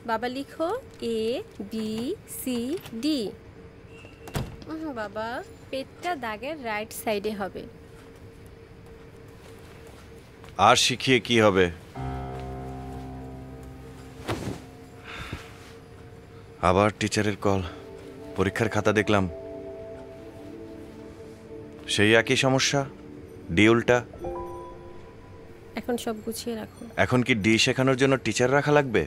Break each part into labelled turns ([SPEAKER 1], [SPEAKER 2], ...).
[SPEAKER 1] বাবা লিখো A B C D. বাবা পেটটা দাগের রাইট সাইডে হবে।
[SPEAKER 2] আর শিখিয়ে কি হবে? আবার টিচারের কল। পরীক্ষার খাতা দেখলাম, সেই একই সমস্যা, ডি উল্টা।
[SPEAKER 1] এখন সব গুছিয়ে রাখো।
[SPEAKER 2] এখন কি ডি শেখানোর জন্য টিচার রাখা লাগবে?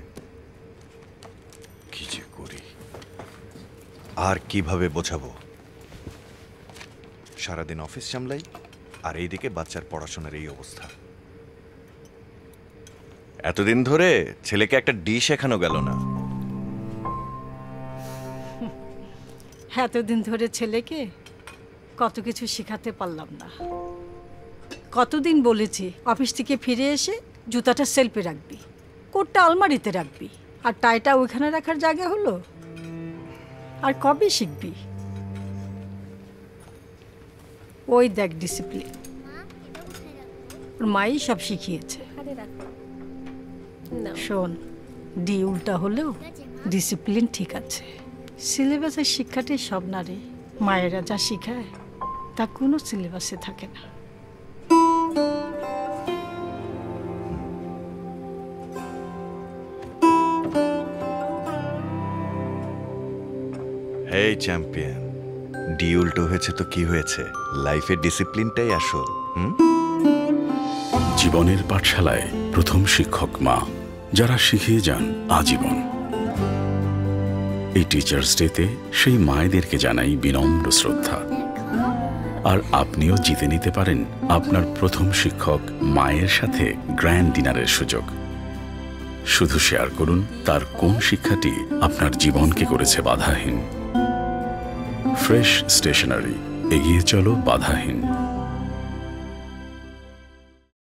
[SPEAKER 2] কি যে করি, আর কিভাবে বোঝাবো? সারাদিন অফিস সামলাই, আর এইদিকে বাচ্চার পড়াশোনার এই অবস্থা। এতদিন ধরে ছেলেকে একটা ডি শেখানো গেল না।
[SPEAKER 3] এতদিন ধরে ছেলেকে কত কিছু শেখাতে পারলাম না। কতদিন বলেছি অফিস থেকে ফিরে এসে জুতাটা সেলফে রাখবি, কোটটা আলমারিতে রাখবি, আর টাইটা ওইখানে রাখার জায়গা হলো। আর কবে শিখবি? ওই দেখ ডিসিপ্লিন, ওর মাই সব শিখিয়েছে। শোন, ডি উল্টা হলেও ডিসিপ্লিন ঠিক আছে। সিলেবাসের শিক্ষাটাই সব না রে। মায়েরা যা শিখায় তা কোনো সিলেবাসে থাকে না।
[SPEAKER 2] এই চ্যাম্পিয়ন, ডি উল্টো হয়েছে তো কি হয়েছে, লাইফের ডিসিপ্লিনটাই আসল।
[SPEAKER 4] জীবনের পাঠশালায় প্রথম শিক্ষক মা, যারা শিখিয়ে যান আজীবন। এই টিচার্স ডেতে সেই মায়েদেরকে জানাই বিনম্র শ্রদ্ধা। আর আপনিও জিতে নিতে পারেন আপনার প্রথম শিক্ষক মায়ের সাথে গ্র্যান্ড ডিনারের সুযোগ। শুধু শেয়ার করুন তার কোন শিক্ষাটি আপনার জীবনকে করেছে বাধাহীন। ফ্রেশ স্টেশনারি, এগিয়ে চলো বাধাহীন।